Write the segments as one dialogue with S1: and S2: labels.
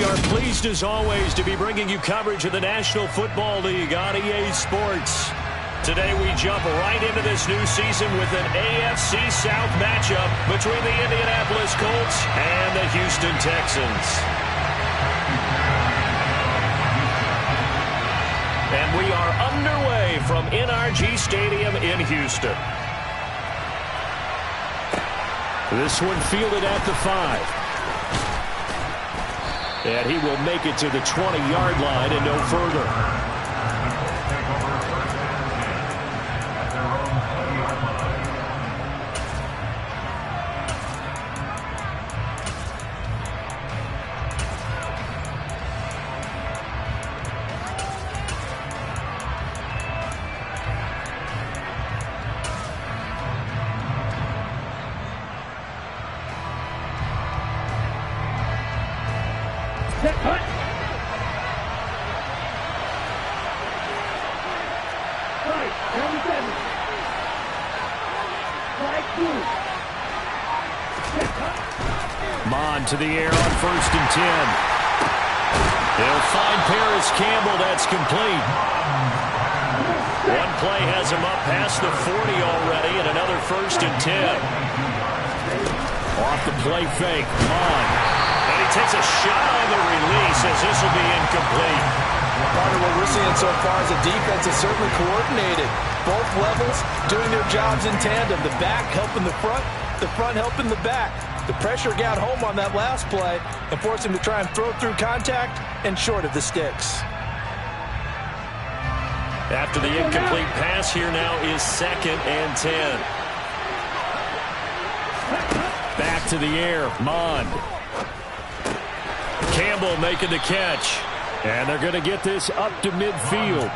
S1: we are pleased as always to be bringing you coverage of the National Football League on EA Sports. Today we jump right into this new season with an AFC South matchup between the Indianapolis Colts and the Houston Texans. And we are underway from NRG Stadium in Houston. This one fielded at the 5. And he will make it to the 20-yard line and no further. To the air on 1st and 10. They'll find Paris Campbell. That's complete. One play has him up past the 40 already, and another 1st and 10. Off the play fake. On. And he takes a shot on the release as this will be incomplete.
S2: Part of what we're seeing so far is the defense is certainly coordinated. Both levels doing their jobs in tandem. The back helping the front helping the back. The pressure got home on that last play and forced him to try and throw through contact and short of the sticks.
S1: After the incomplete pass, here now is 2nd and 10. Back to the air, Mond. Campbell making the catch. And they're going to get this up to midfield.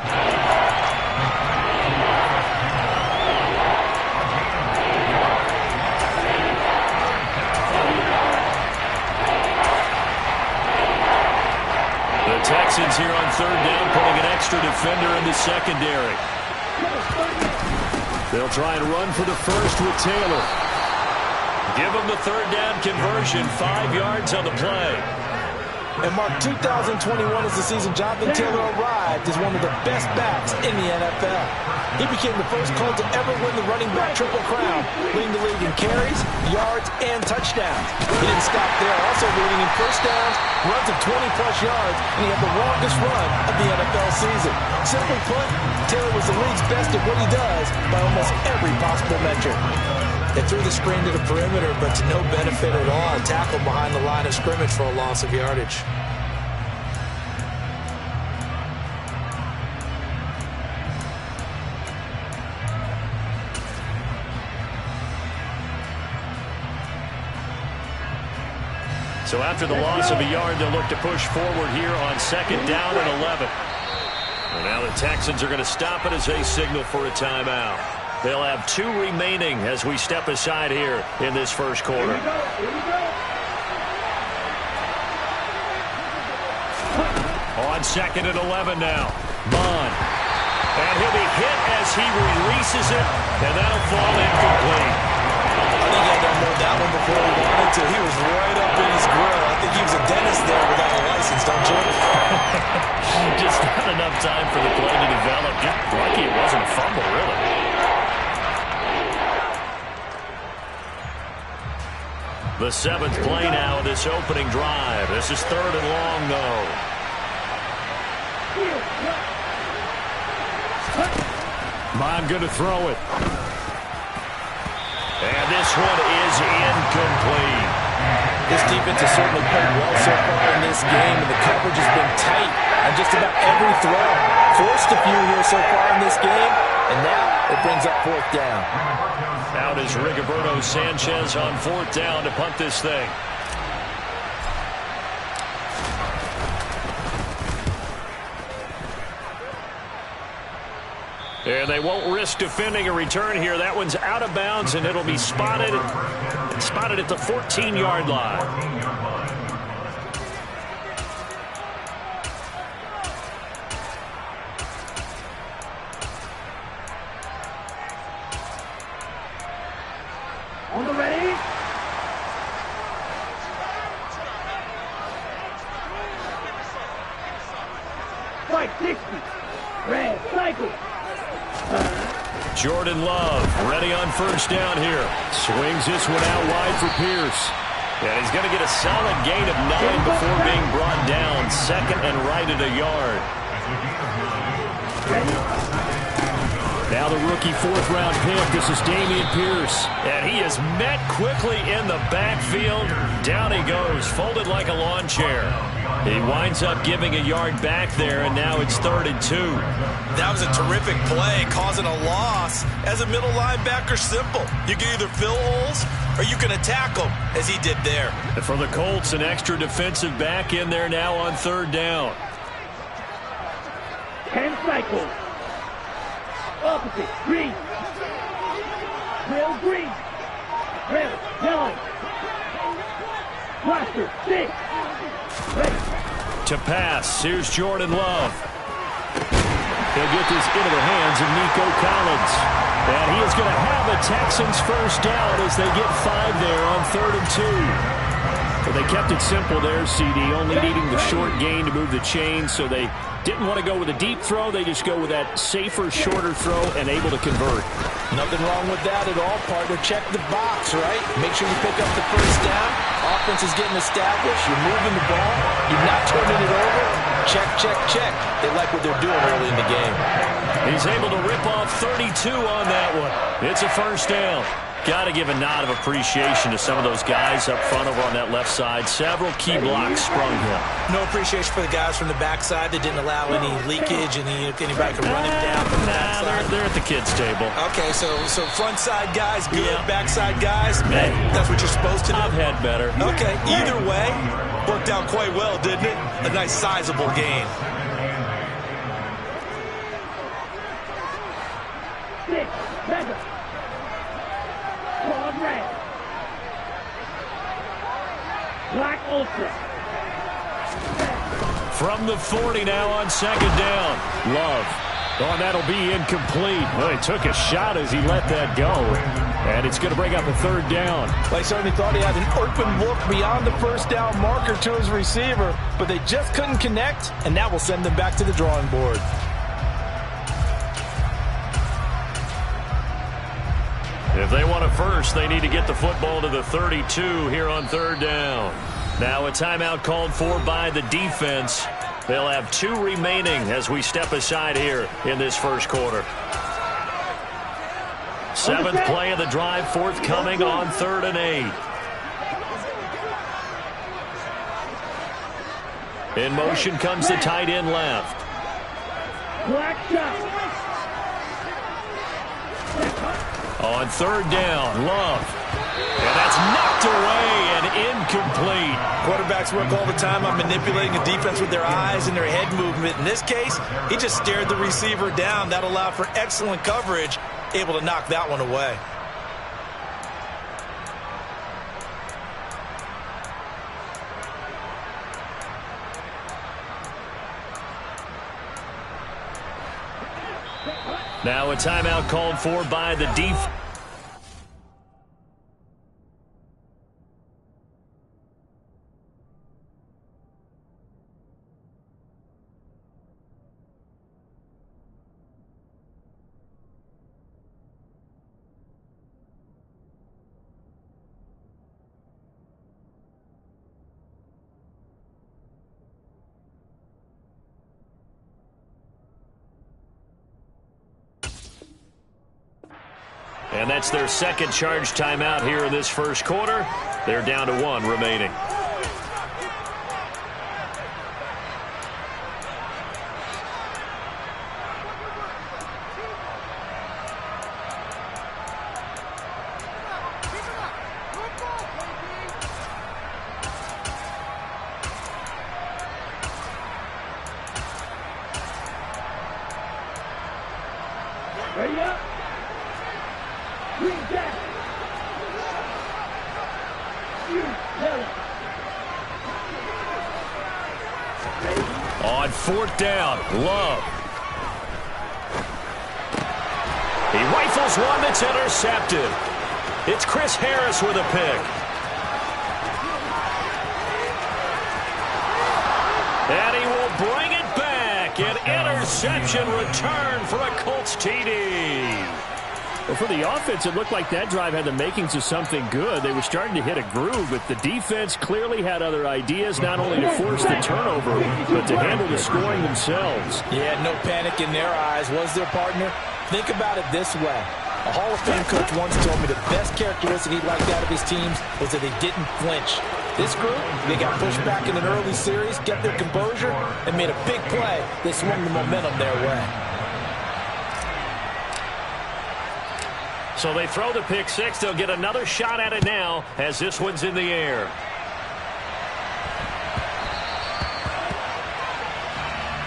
S1: Texans here on 3rd down, putting an extra defender in the secondary. They'll try and run for the first with Taylor. Give them the 3rd down conversion, 5 yards on the play.
S2: And Mark, 2021 is the season Jonathan Taylor arrived as one of the best backs in the NFL. He became the first Colt to ever win the running back triple crown, leading the league in carries, yards, and touchdowns. He didn't stop there, also leading in first downs, runs of 20-plus yards, and he had the longest run of the NFL season. Simply put, Taylor was the league's best at what he does by almost every possible metric. They threw the screen to the perimeter, but to no benefit at all. Tackled behind the line of scrimmage for a loss of yardage.
S1: So after the loss of a yard, they'll look to push forward here on 2nd down and 11. And now the Texans are going to stop it as they signal for a timeout. They'll have 2 remaining as we step aside here in this first quarter. On 2nd and 11 now. Bond. And he'll be hit as he releases it, and that'll fall incomplete.
S2: I think he had to unload that one before he wanted to. He was right up in his grill. I think he was a dentist there without a license, don't you?
S1: Just not enough time for the play to develop. Just lucky it wasn't a fumble, really. The 7th play now of this opening drive. This is 3rd and long, though. Mond going to throw it. And this one is incomplete.
S2: This defense has certainly played well so far in this game, and the coverage has been tight on just about every throw. Forced a few here so far in this game, and now it brings up 4th down.
S1: Out is Rigoberto Sanchez on 4th down to punt this thing. And they won't risk defending a return here. That one's out of bounds, and it'll be spotted at the 14-yard line.
S3: On the ready. Strike 60. Red cycle.
S1: Jordan Love ready on first down here. Swings this one out wide for Pierce. And he's going to get a solid gain of 9 before being brought down. Second and right at a yard. Now the rookie fourth-round pick. This is Dameon Pierce. And he is met quickly in the backfield. Down he goes, folded like a lawn chair. He winds up giving a yard back there, and now it's 3rd and 2.
S2: That was a terrific play, causing a loss. As a middle linebacker, simple. You can either fill holes or you can attack them, as he did there.
S1: And for the Colts, an extra defensive back in there now on 3rd down.
S3: 10 cycles. Opposite, green. Trail green. Trail yellow. Blaster, 6. Ready.
S1: To pass, here's Jordan Love. He'll get this into the hands of Nico Collins. And he is going to have a Texans first down as they get 5 there on 3rd and 2. But they kept it simple there, CD, only needing the short gain to move the chain, so they didn't want to go with a deep throw. They just go with that safer, shorter throw and able to convert.
S2: Nothing wrong with that at all, partner. Check the box, right? Make sure you pick up the first down. Offense is getting established. You're moving the ball. You're not turning it over. Check, check, check. They like what they're doing early in the game.
S1: He's able to rip off 32 on that one. It's a first down. Got to give a nod of appreciation to some of those guys up front over on that left side. Several key blocks sprung him.
S2: No appreciation for the guys from the backside that didn't allow any leakage and anybody could run him down from the backside.
S1: They're at the kids' table.
S2: Okay, so front side guys, good.
S1: Yeah.
S2: Backside guys, that's what you're supposed to do.
S1: I've had better.
S2: Okay, either way, worked out quite well, didn't it? A nice sizable gain.
S3: 6. Mega. Claude red. Black ultra.
S1: From the 40 now on 2nd down. Love. Oh, and that'll be incomplete. Well, he took a shot as he let that go. And it's going to bring up a 3rd down.
S2: They certainly thought he had an open look beyond the first down marker to his receiver, but they just couldn't connect, and that will send them back to the drawing board.
S1: If they want a first, they need to get the football to the 32 here on 3rd down. Now a timeout called for by the defense. They'll have 2 remaining as we step aside here in this first quarter. 7th play of the drive forthcoming on 3rd and 8. In motion comes the tight end left.
S3: Black shot.
S1: On 3rd down, Love. And that's knocked away and incomplete.
S2: Quarterbacks work all the time on manipulating a defense with their eyes and their head movement. In this case, he just stared the receiver down. That allowed for excellent coverage, able to knock that one away.
S1: Now a timeout called for by the defense. And that's their second charge timeout here in this first quarter. They're down to 1 remaining.
S3: Ready up. Green jack. Yellow.
S1: On 4th down, Love. He rifles one that's intercepted. It's Chris Harris with a pick. And he will bring it back. And Interception return for a Colts TD.
S4: Well, for the offense, it looked like that drive had the makings of something good. They were starting to hit a groove, but the defense clearly had other ideas, not only to force the turnover, but to handle the scoring themselves.
S2: Yeah, no panic in their eyes, was there, partner? Think about it this way. A Hall of Fame coach once told me the best characteristic he liked out of his teams was that they didn't flinch. This group, they got pushed back in an early series, kept their composure, and made a big play that swung the momentum their way.
S1: So they throw the pick six. They'll get another shot at it now as this one's in the air.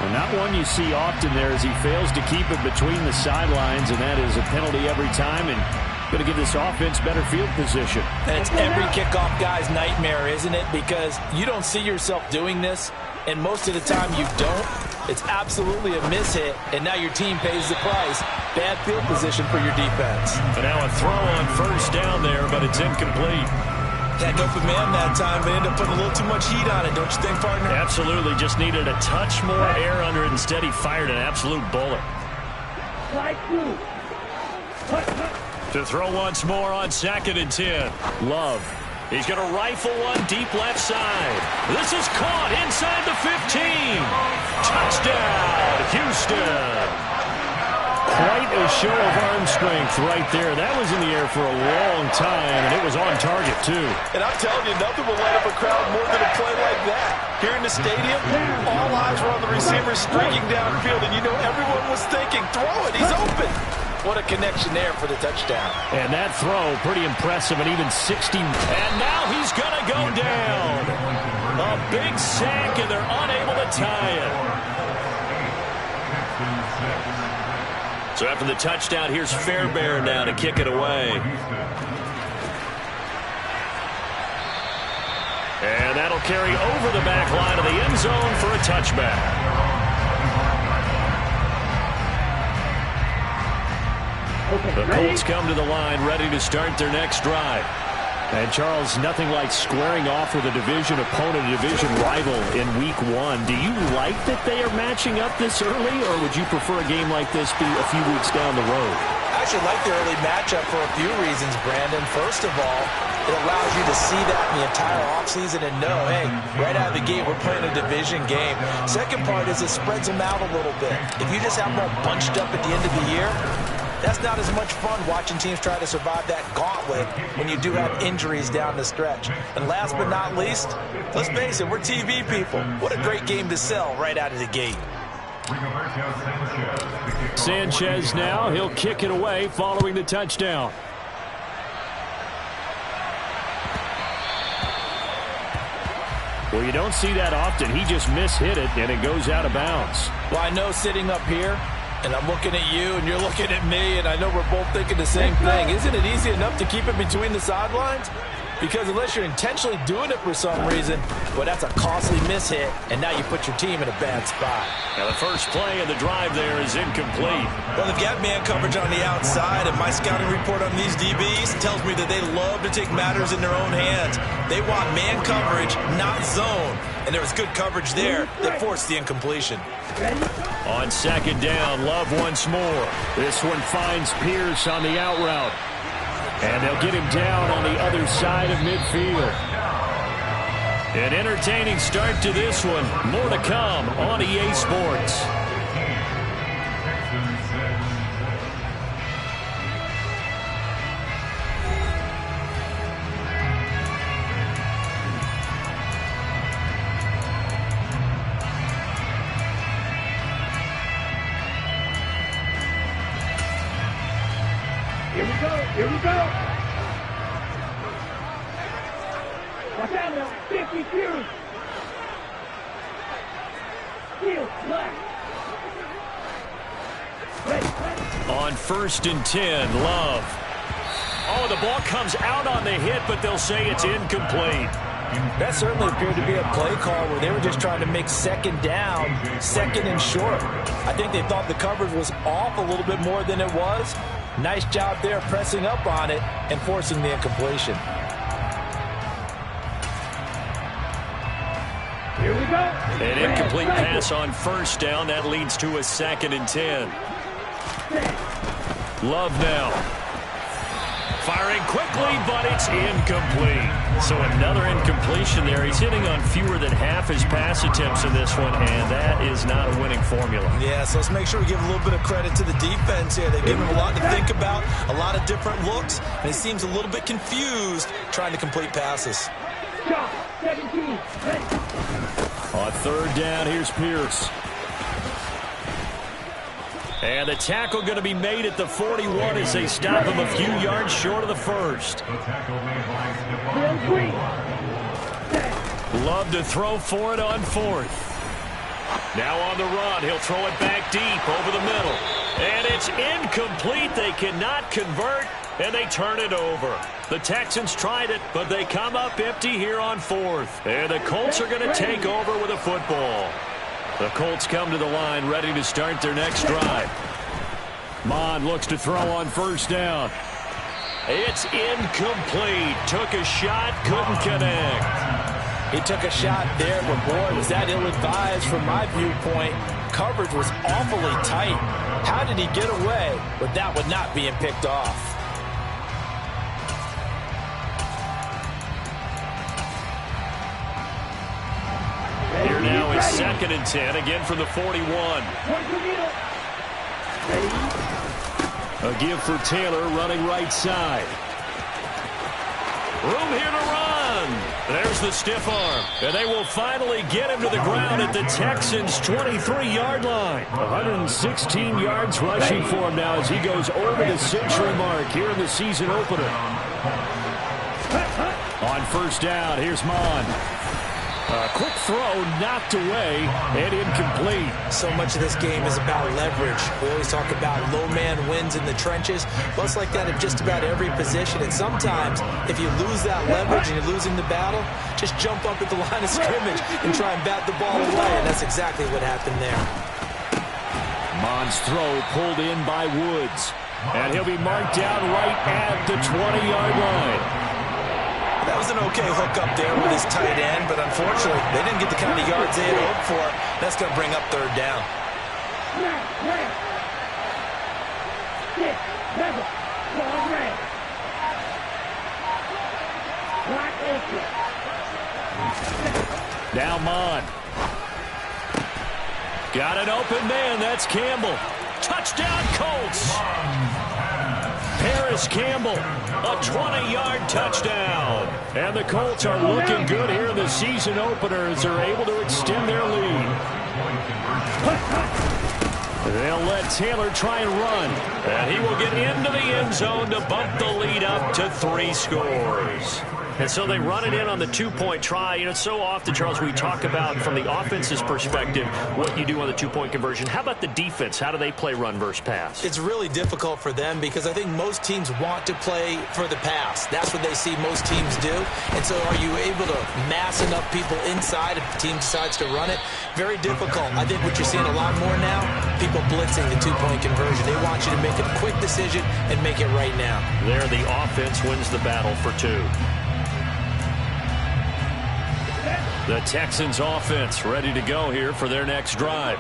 S4: Well, not one you see often there as he fails to keep it between the sidelines, and that is a penalty every time and going to give this offense better field position.
S2: And it's every kickoff guy's nightmare, isn't it? Because you don't see yourself doing this, and most of the time you don't. It's absolutely a mishit, and now your team pays the price. Bad field position for your defense.
S1: And now a throw on first down there, but it's incomplete.
S2: Had an open man that time, but ended up putting a little too much heat on it, don't you think, partner?
S1: Absolutely. Just needed a touch more air under it. Instead, he fired an absolute bullet. To throw once more on 2nd and 10. Love. He's going to rifle one deep left side. This is caught inside the 15. Touchdown, Houston. Quite a show of arm strength right there. That was in the air for a long time, and it was on target, too.
S2: And I'm telling you, nothing will light up a crowd more than a play like that. Here in the stadium, all eyes were on the receiver streaking downfield, and you know everyone was thinking, throw it, he's open. What a connection there for the touchdown.
S1: And that throw, pretty impressive, and even 60. And now he's going to go down. A big sack, and they're unable to tie it. So after the touchdown, here's Fairbairn now to kick it away. And that'll carry over the back line of the end zone for a touchback. The Colts come to the line ready to start their next drive. And, Charles, nothing like squaring off with a division opponent, a division rival in Week 1. Do you like that they are matching up this early, or would you prefer a game like this be a few weeks down the road?
S2: I actually like the early matchup for a few reasons, Brandon. First of all, it allows you to see that in the entire offseason and know, hey, right out of the gate, we're playing a division game. Second part is it spreads them out a little bit. If you just have them all bunched up at the end of the year, that's not as much fun watching teams try to survive that gauntlet when you do have injuries down the stretch. And last but not least, let's face it, we're TV people. What a great game to sell right out of the gate.
S4: Sanchez now, he'll kick it away following the touchdown. Well, you don't see that often. He just mishit it, and it goes out of bounds.
S2: Well, I know sitting up here, and I'm looking at you, and you're looking at me, and I know we're both thinking the same thing. Isn't it easy enough to keep it between the sidelines? Because unless you're intentionally doing it for some reason, well, that's a costly mishit, and now you put your team in a bad spot.
S1: Now the first play of the drive there is incomplete.
S2: Well, they've got man coverage on the outside, and my scouting report on these DBs tells me that they love to take matters in their own hands. They want man coverage, not zone. And there was good coverage there that forced the incompletion.
S1: On 2nd down, Love once more.
S4: This one finds Pierce on the out route. And they'll get him down on the other side of midfield.
S1: An entertaining start to this one. More to come on EA Sports.
S3: Here we go. Here we go. Watch out now. 50 Fury. Field left. Ready.
S1: On 1st and 10, Love. Oh, the ball comes out on the hit, but they'll say it's incomplete.
S2: That certainly appeared to be a play call where they were just trying to make 2nd down, 2nd and short. I think they thought the coverage was off a little bit more than it was. Nice job there pressing up on it and forcing the incompletion.
S3: Here we go.
S1: An incomplete pass on first down. That leads to a 2nd and 10. Love now. Firing quickly, but it's incomplete. So another incompletion there. He's hitting on fewer than half his pass attempts in this one, and that is not a winning formula.
S2: Yeah, so let's make sure we give a little bit of credit to the defense here. They've given him a lot to think about, a lot of different looks, and he seems a little bit confused trying to complete passes.
S4: On 3rd down, here's Pierce.
S1: And the tackle going to be made at the 41 as they stop him a few yards short of the first. Love to throw for it on 4th. Now on the run, he'll throw it back deep over the middle. And it's incomplete. They cannot convert, and they turn it over. The Texans tried it, but they come up empty here on 4th. And the Colts are going to take over with a football. The Colts come to the line ready to start their next drive.
S4: Mond looks to throw on 1st down.
S1: It's incomplete. Took a shot, couldn't connect.
S2: He took a shot there, but boy, was that ill-advised from my viewpoint. Coverage was awfully tight. How did he get away with that one not being picked off?
S1: Here now is 2nd and 10, again from the 41.
S4: A give for Taylor running right side.
S1: Room here to run. There's the stiff arm. And they will finally get him to the ground at the Texans' 23-yard line.
S4: 116 yards rushing for him now as he goes over the century mark here in the season opener. On 1st down, here's Mond. A quick throw knocked away and incomplete.
S2: So much of this game is about leverage. We always talk about low man wins in the trenches. Well, it's like that in just about every position. And sometimes, if you lose that leverage and you're losing the battle, just jump up at the line of scrimmage and try and bat the ball away. And that's exactly what happened there.
S4: Mond's throw pulled in by Woods. And he'll be marked down right at the 20-yard line.
S2: That was an okay hook up there with his tight end, but unfortunately, they didn't get the kind of yards they had hoped for. That's going to bring up 3rd down.
S4: Now Mond.
S1: Got an open man. That's Campbell. Touchdown, Colts. Paris Campbell, a 20-yard touchdown.
S4: And the Colts are looking good here in the season opener as they're able to extend their lead. They'll let Taylor try and run.
S1: And he will get into the end zone to bump the lead up to 3 scores. And so they run it in on the 2-point try. You know, so often, Charles, we talk about from the offense's perspective what you do on the 2-point conversion. How about the defense? How do they play run versus pass?
S2: It's really difficult for them because I think most teams want to play for the pass. That's what they see most teams do. And so are you able to mass enough people inside if the team decides to run it? Very difficult. I think what you're seeing a lot more now, people blitzing the 2-point conversion. They want you to make a quick decision and make it right now.
S1: There, the offense wins the battle for 2. The Texans offense ready to go here for their next drive.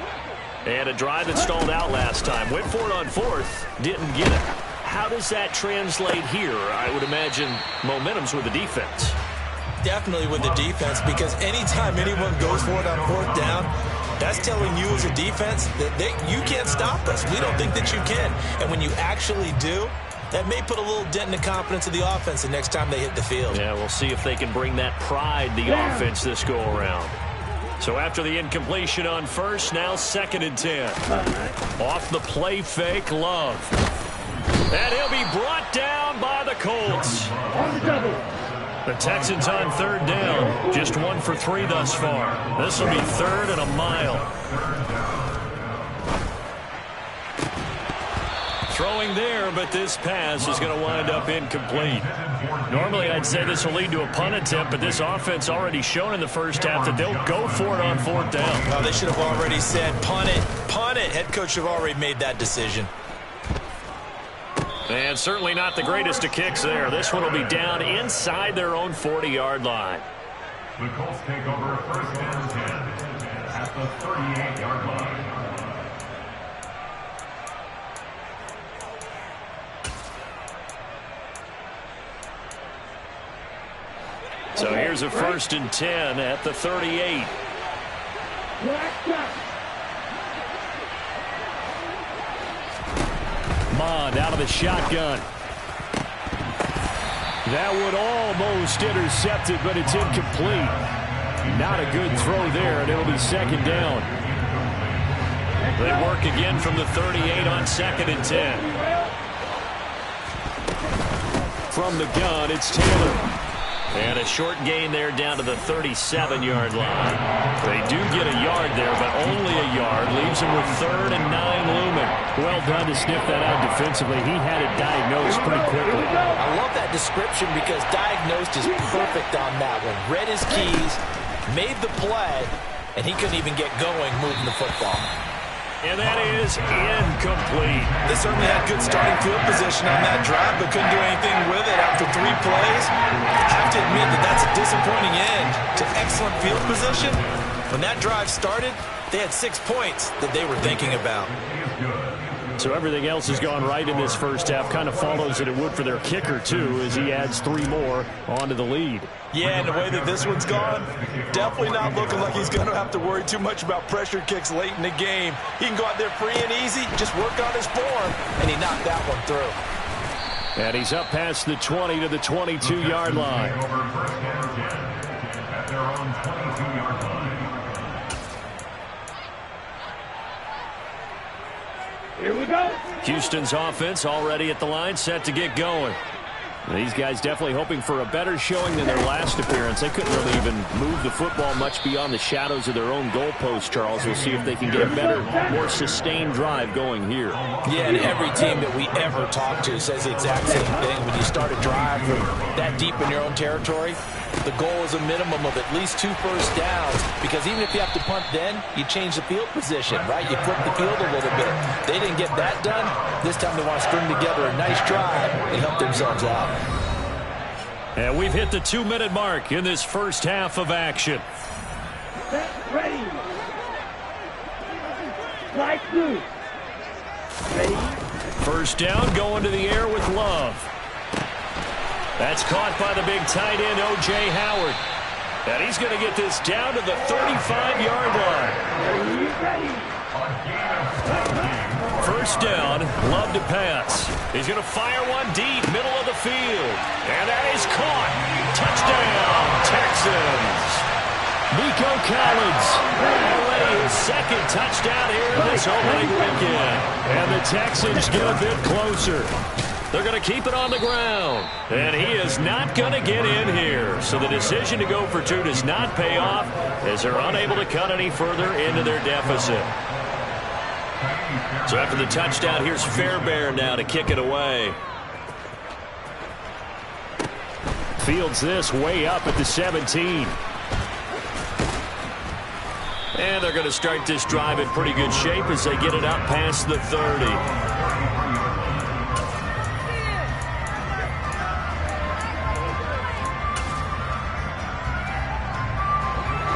S1: And a drive that stalled out last time. Went for it on 4th, didn't get it. How does that translate here? I would imagine momentum's with the defense.
S2: Definitely with the defense, because anytime anyone goes for it on 4th down, that's telling you as a defense that you can't stop us. We don't think that you can. And when you actually do, that may put a little dent in the confidence of the offense the next time they hit the field.
S1: Yeah, we'll see if they can bring that pride, the offense, this go-around. So after the incompletion on 1st, now 2nd and 10. Off the play fake, Love. And he'll be brought down by the Colts. The Texans on 3rd down. Just 1 for 3 thus far. This will be 3rd and a mile. Throwing there, but this pass is going to wind up incomplete. Normally, I'd say this will lead to a punt attempt, but this offense already shown in the first half that they'll go for it on 4th down.
S2: Well, they should have already said, punt it, punt it. Head coach should have already made that decision.
S1: And certainly not the greatest of kicks there. This one will be down inside their own 40-yard line.
S5: The Colts take over 1st and 10 the 38-yard line.
S1: So here's a 1st and 10 at the 38.
S4: Mond out of the shotgun. That would almost intercept it, but it's incomplete. Not a good throw there, and it'll be 2nd down.
S1: They work again from the 38 on 2nd and 10.
S4: From the gun, it's Taylor.
S1: And a short gain there down to the 37-yard line. They do get a yard there, but only a yard. Leaves them with 3rd and 9 looming.
S4: Well done to sniff that out defensively. He had it diagnosed pretty quickly.
S2: I love that description because diagnosed is perfect on that one. Read his keys, made the play, and he couldn't even get going moving the football.
S1: And that is incomplete.
S2: They certainly had good starting field position on that drive, but couldn't do anything with it after 3 plays. I have to admit that that's a disappointing end to excellent field position. When that drive started, they had 6 points that they were thinking about.
S4: So everything else has gone right in this first half. Kind of follows that it would for their kicker, too, as he adds 3 more onto the lead.
S2: Yeah, and the way that this one's gone, definitely not looking like he's going to have to worry too much about pressure kicks late in the game. He can go out there free and easy, just work on his form, and he knocked that one through.
S4: And he's up past the 20 to the 22-yard line.
S5: At their own 22-yard line.
S3: Here we go.
S1: Houston's offense already at the line, set to get going.
S4: These guys definitely hoping for a better showing than their last appearance. They couldn't really even move the football much beyond the shadows of their own goalpost, Charles. We'll see if they can get a better, more sustained drive going here.
S2: Yeah, and every team that we ever talk to says the exact same thing. When you start a drive from that deep in your own territory, the goal is a minimum of at least 2 first downs, because even if you have to punt then, you change the field position, right? You flip the field a little bit. They didn't get that done. This time they want to string together a nice drive and help themselves out.
S1: And we've hit the 2-minute mark in this first half of action.
S3: Set, ready. Slide through. Ready.
S1: First down, going to the air with Love. That's caught by the big tight end, O.J. Howard. And he's going to get this down to the 35-yard line.
S3: Ready.
S1: First down, Love to pass. He's going to fire one deep, middle of the field. And that is caught. Touchdown, Texans.
S4: Nico Collins.
S1: Already his 2nd touchdown here in this opening weekend.
S4: And the Texans get a bit closer.
S1: They're going to keep it on the ground. And he is not going to get in here. So the decision to go for 2 does not pay off, as they're unable to cut any further into their deficit. So after the touchdown, here's Fairbairn now to kick it away.
S4: Fields this way up at the 17.
S1: And they're going to start this drive in pretty good shape as they get it up past the 30.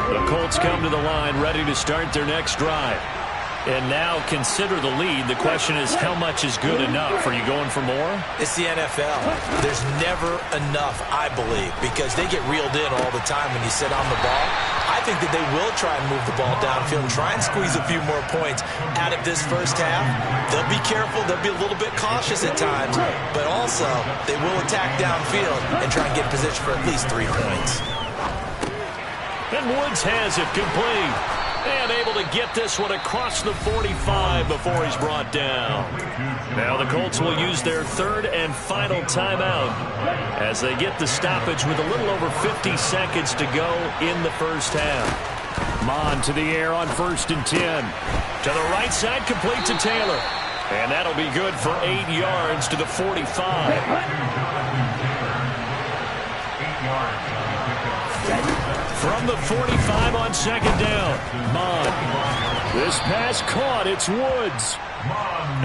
S1: The Colts come to the line, ready to start their next drive. And now consider the lead. The question is, how much is good enough? Are you going for more?
S2: It's the NFL. There's never enough, I believe, because they get reeled in all the time when you sit on the ball. I think that they will try and move the ball downfield, try and squeeze a few more points out of this first half. They'll be careful. They'll be a little bit cautious at times, but also they will attack downfield and try and get position for at least 3 points.
S1: And Woods has it complete. And able to get this one across the 45 before he's brought down. Now the Colts will use their 3rd and final timeout as they get the stoppage with a little over 50 seconds to go in the first half.
S4: Mond to the air on 1st and 10.
S1: To the right side, complete to Taylor. And that'll be good for 8 yards to the 45.
S5: 8 yards.
S1: From the 45 on 2nd down.
S4: Mond. This pass caught. It's Woods.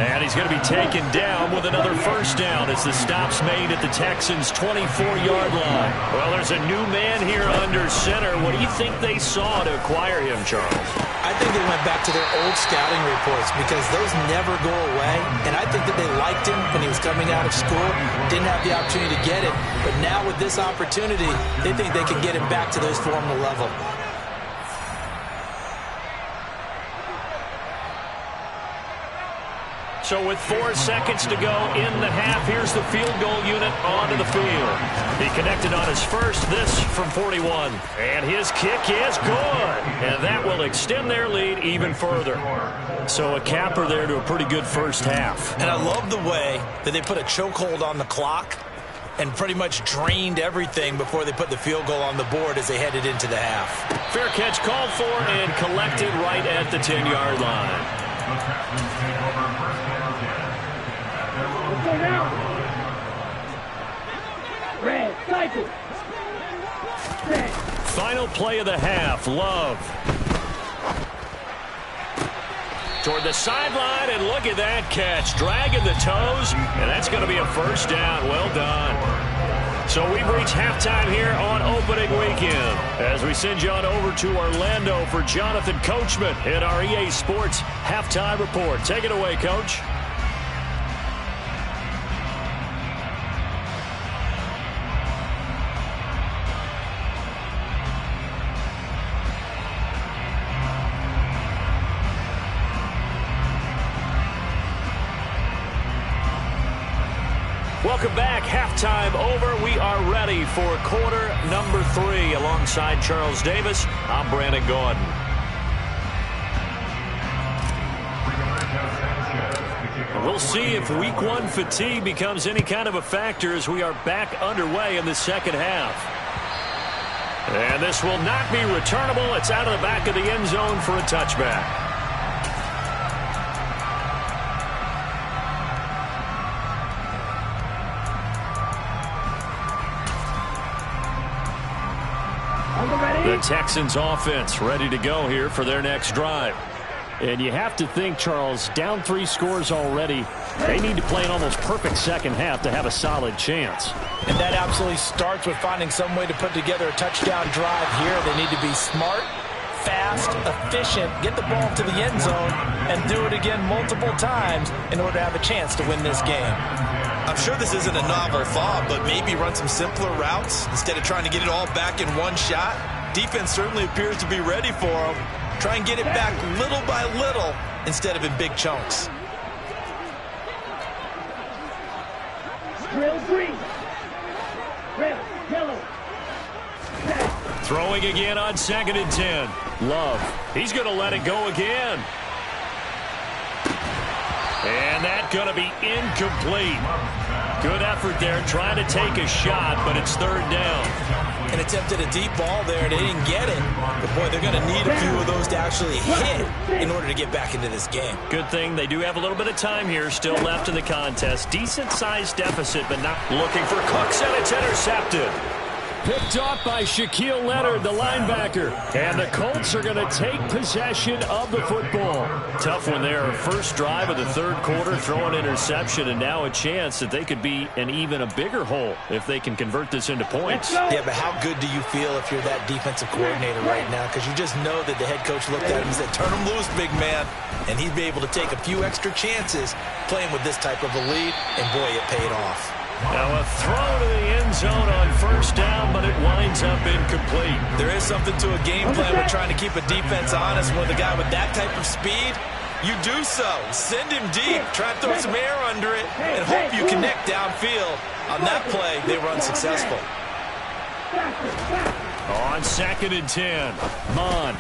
S1: And he's going to be taken down with another first down as the stop's made at the Texans' 24-yard line. Well, there's a new man here under center. What do you think they saw to acquire him, Charles?
S2: I think they went back to their old scouting reports because those never go away. And I think that they liked him when he was coming out of school. Didn't have the opportunity to get it. But now with this opportunity, they think they can get him back to those former level.
S1: So with 4 seconds to go in the half, here's the field goal unit onto the field. He connected on his first, this from 41. And his kick is good. And that will extend their lead even further. So a capper there to a pretty good first half.
S2: And I love the way that they put a chokehold on the clock and pretty much drained everything before they put the field goal on the board as they headed into the half.
S1: Fair catch called for and collected right at the 10-yard line.
S3: Red, cycle. Set.
S1: Final play of the half, Love. Toward the sideline, and look at that catch. Dragging the toes, and that's going to be a first down. Well done. So we've reached halftime here on opening weekend as we send you on over to Orlando for Jonathan Coachman at our EA Sports Halftime Report. Take it away, Coach. Welcome back. Halftime over. We are ready for quarter number 3. Alongside Charles Davis, I'm Brandon Gordon. We'll see if week 1 fatigue becomes any kind of a factor as we are back underway in the second half. And this will not be returnable. It's out of the back of the end zone for a touchback. The Texans offense ready to go here for their next drive.
S4: And you have to think, Charles, down 3 scores already. They need to play an almost perfect second half to have a solid chance.
S2: And that absolutely starts with finding some way to put together a touchdown drive here. They need to be smart, fast, efficient, get the ball to the end zone, and do it again multiple times in order to have a chance to win this game. I'm sure this isn't a novel thought, but maybe run some simpler routes instead of trying to get it all back in one shot. Defense certainly appears to be ready for them. Try and get it back little by little instead of in big chunks.
S3: Drill green. Red, yellow. Set.
S1: Throwing again on 2nd and 10. Love. He's going to let it go again. And that's going to be incomplete. Good effort there trying to take a shot, but it's 3rd down.
S2: And attempted a deep ball there. They didn't get it. But, boy, they're going to need a few of those to actually hit in order to get back into this game.
S1: Good thing they do have a little bit of time here still left in the contest. Decent-sized deficit, but not looking for Cooks, and it's intercepted.
S4: Picked off by Shaquille Leonard, the linebacker. And the Colts are going to take possession of the football.
S1: Tough one there. First drive of the 3rd quarter, throwing interception, and now a chance that they could be in even a bigger hole if they can convert this into points.
S2: Yeah, but how good do you feel if you're that defensive coordinator right now? Because you just know that the head coach looked at him and said, turn him loose, big man. And he'd be able to take a few extra chances playing with this type of a lead, and boy, it paid off.
S1: Now a throw to the end zone on 1st down, but it winds up incomplete.
S2: There is something to a game plan with trying to keep a defense honest. With a guy with that type of speed, you do so. Send him deep, try to throw some air under it, and hope you connect downfield. On that play, they were unsuccessful.
S1: On 2nd and 10, Mond.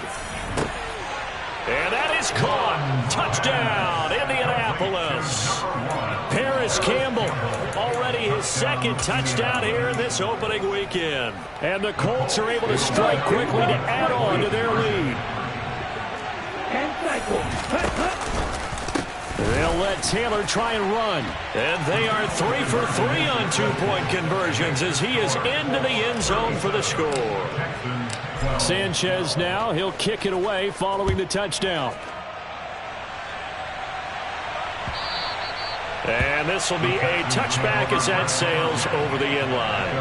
S1: And that is caught. Touchdown, Indianapolis. Paris Campbell, already his 2nd touchdown here in this opening weekend.
S4: And the Colts are able to strike quickly to add on to their lead.
S3: And cycle.
S4: They'll let Taylor try and run.
S1: And they are 3 for 3 on 2-point conversions as he is into the end zone for the score.
S4: Sanchez now, he'll kick it away following the touchdown.
S1: And this will be a touchback as that sails over the end line.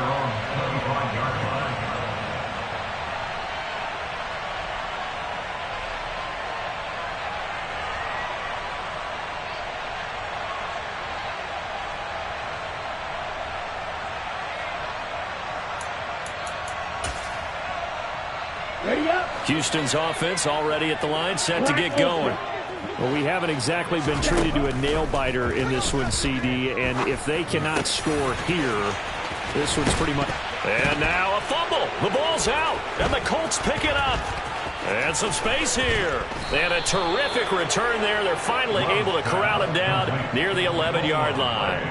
S3: Ready up.
S1: Houston's offense already at the line, set to get going.
S4: Well, we haven't exactly been treated to a nail-biter in this one, CD, and if they cannot score here, this one's pretty much...
S1: And now a fumble. The ball's out, and the Colts pick it up. And some space here. And a terrific return there. They're finally able to corral him down near the 11-yard line.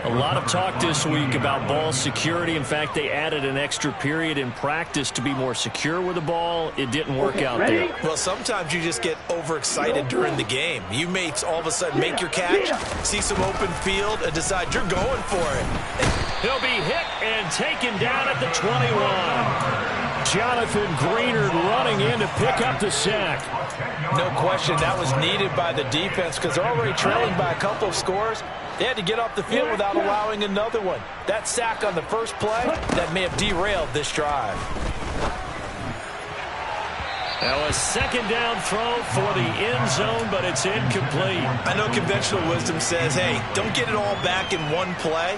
S1: A lot of talk this week about ball security. In fact, they added an extra period in practice to be more secure with the ball. It didn't work out there.
S2: Well, sometimes you just get overexcited during the game. You may all of a sudden make your catch, see some open field, and decide you're going for it.
S1: He'll be hit and taken down at the 21.
S4: Jonathan Greenard running in to pick up the sack.
S2: No question, that was needed by the defense because they're already trailing by a couple of scores. They had to get off the field without allowing another one. That sack on the first play, that may have derailed this drive.
S1: Now a second down throw for the end zone, but it's incomplete.
S2: I know conventional wisdom says, hey, don't get it all back in one play.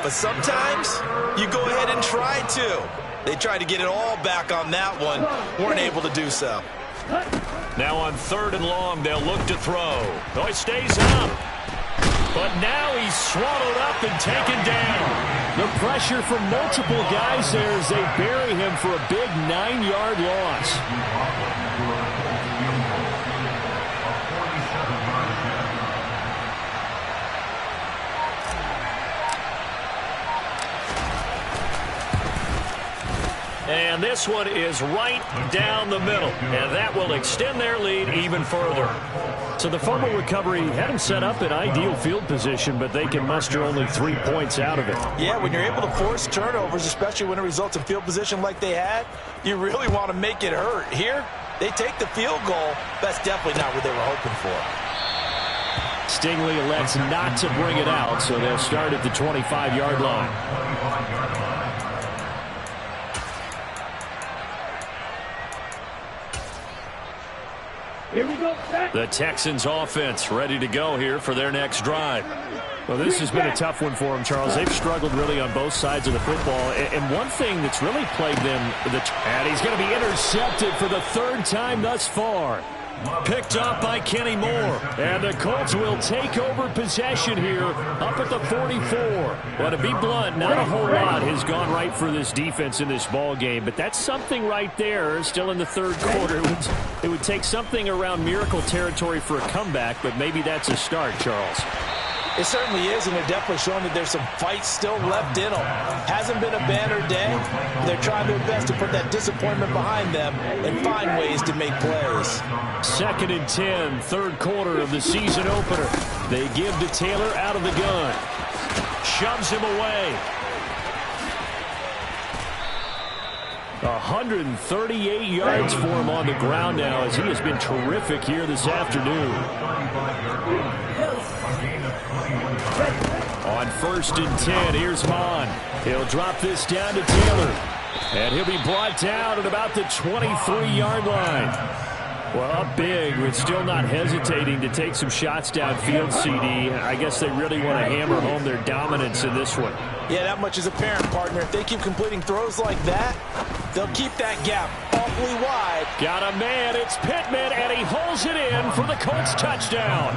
S2: But sometimes you go ahead and try to. They tried to get it all back on that one. Weren't able to do so.
S1: Now on 3rd and long, they'll look to throw. Oh, he stays up. But now he's swallowed up and taken down.
S4: The pressure from multiple guys there as they bury him for a big 9-yard loss.
S1: And this one is right down the middle. And that will extend their lead even further.
S4: So the fumble recovery had them set up in ideal field position, but they can muster only 3 points out of it.
S2: Yeah, when you're able to force turnovers, especially when it results in field position like they had, you really want to make it hurt. Here, they take the field goal. That's definitely not what they were hoping for.
S4: Stingley elects not to bring it out, so they'll start at the 25-yard line.
S3: Here we go.
S1: The Texans offense ready to go here for their next drive.
S4: Well, this has been a tough one for them, Charles. They've struggled really on both sides of the football. And one thing that's really plagued them, and he's going to be intercepted for the 3rd time thus far.
S1: Picked up by Kenny Moore.
S4: And the Colts will take over possession here up at the 44. Well, to be blunt, not a whole lot has gone right for this defense in this ball game. But that's something right there, still in the 3rd quarter. It would take something around miracle territory for a comeback, but maybe that's a start, Charles.
S2: It certainly is, and they're definitely showing that there's some fight still left in them. Hasn't been a banner day. They're trying their best to put that disappointment behind them and find ways to make plays.
S4: 2nd and 10, 3rd quarter of the season opener. They give to Taylor out of the gun.
S1: Shoves him away.
S4: 138 yards for him on the ground now as he has been terrific here this afternoon. On 1st and 10, here's Hahn. He'll drop this down to Taylor. And he'll be brought down at about the 23-yard line. Well, up big, but still not hesitating to take some shots downfield, CD. I guess they really want to hammer home their dominance in this one.
S2: Yeah, that much is apparent, partner. If they keep completing throws like that, they'll keep that gap awfully wide.
S4: Got a man, it's Pittman, and he holds it in for the Colts touchdown.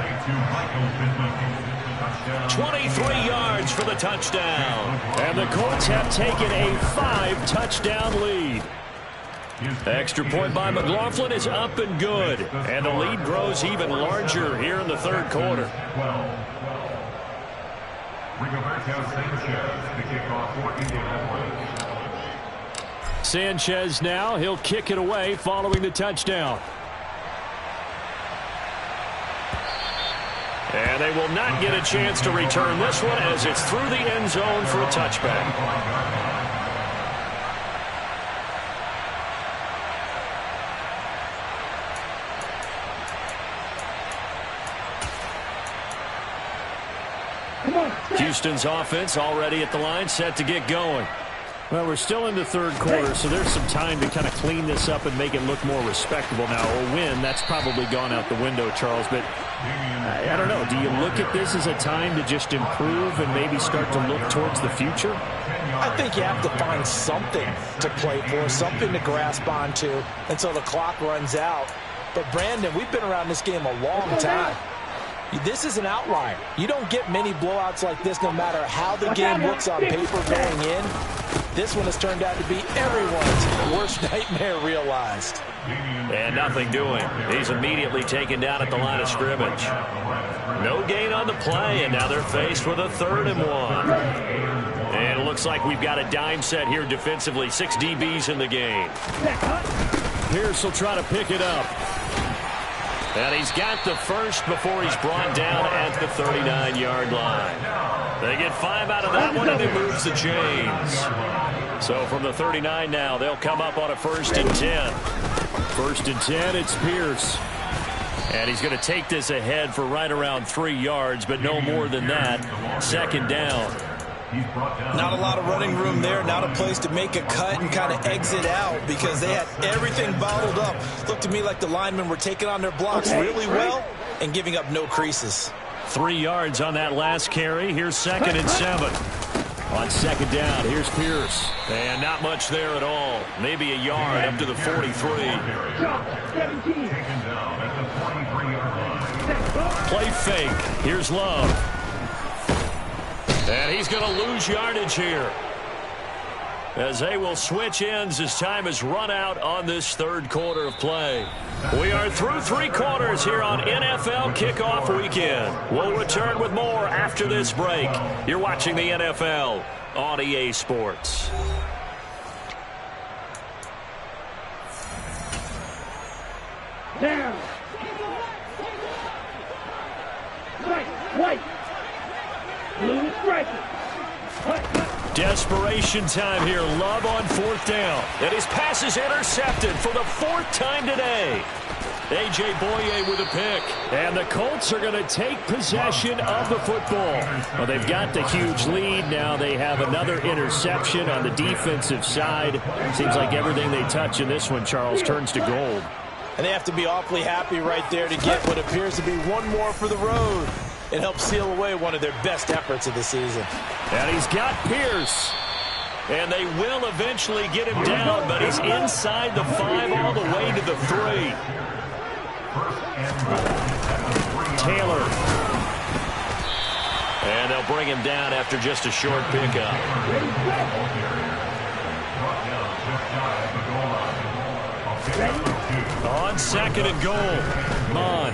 S1: 23 yards for the touchdown.
S4: And the Colts have taken a 5-touchdown lead.
S1: Extra point by McLaughlin is up and good. And the lead grows even larger here in the 3rd quarter.
S4: Sanchez now, he'll kick it away following the touchdown.
S1: And they will not get a chance to return this one as it's through the end zone for a touchback. Houston's offense already at the line, set to get going.
S4: Well, we're still in the 3rd quarter, so there's some time to kind of clean this up and make it look more respectable now. A win, that's probably gone out the window, Charles, but I don't know. Do you look at this as a time to just improve and maybe start to look towards the future?
S2: I think you have to find something to play for, something to grasp onto until the clock runs out. But, Brandon, we've been around this game a long time. This is an outlier. You don't get many blowouts like this no matter how the game looks on paper going in. This one has turned out to be everyone's worst nightmare realized.
S1: And nothing doing. He's immediately taken down at the line of scrimmage. No gain on the play, and now they're faced with a 3rd and 1. And it looks like we've got a dime set here defensively. 6 DBs in the game.
S4: Pierce will try to pick it up.
S1: And he's got the first before he's brought down at the 39-yard line. They get 5 out of that one, and it moves the chains. So from the 39 now, they'll come up on a 1st and 10.
S4: 1st and 10, it's Pierce.
S1: And he's going to take this ahead for right around 3 yards, but no more than that. 2nd down.
S2: Not a lot of running room there, not a place to make a cut and kind of exit out because they had everything bottled up. Looked to me like the linemen were taking on their blocks really well and giving up no creases.
S1: 3 yards on that last carry. Here's 2nd and 7.
S4: On 2nd down, here's Pierce.
S1: And not much there at all. Maybe a yard up to the 43. Play fake. Here's Love. And he's going to lose yardage here, as they will switch ends as time has run out on this 3rd quarter of play. We are through 3 quarters here on NFL Kickoff Weekend. We'll return with more after this break. You're watching the NFL on EA Sports.
S3: Down. White. Blue striker.
S1: Desperation time here. Love on 4th down. And his pass is intercepted for the 4th time today. A.J. Boye with a pick.
S4: And the Colts are going to take possession of the football. Well, they've got the huge lead. Now they have another interception on the defensive side. Seems like everything they touch in this one, Charles, turns to gold.
S2: And they have to be awfully happy right there to get what appears to be one more for the road. It helps seal away one of their best efforts of the season.
S1: And he's got Pierce. And they will eventually get him down, but he's inside the 5 all the way to the 3.
S4: Taylor.
S1: And they'll bring him down after just a short pickup. On 2nd and goal. Mon.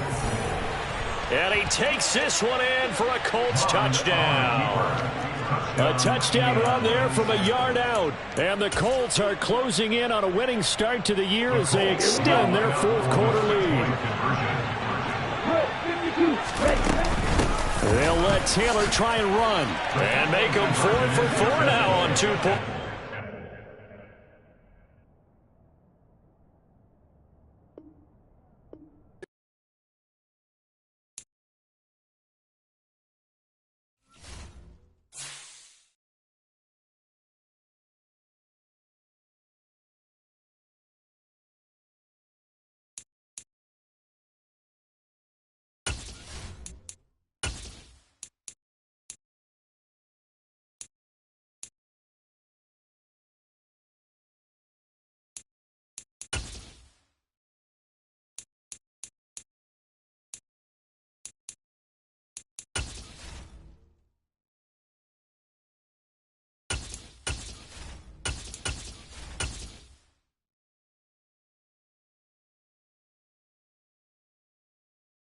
S1: And he takes this one in for a Colts touchdown.
S4: A touchdown run there from a yard out. And the Colts are closing in on a winning start to the year as they extend their 4th quarter lead.
S3: Ready.
S4: They'll let Taylor try and run.
S1: And make him 4 for 4 now on 2 points.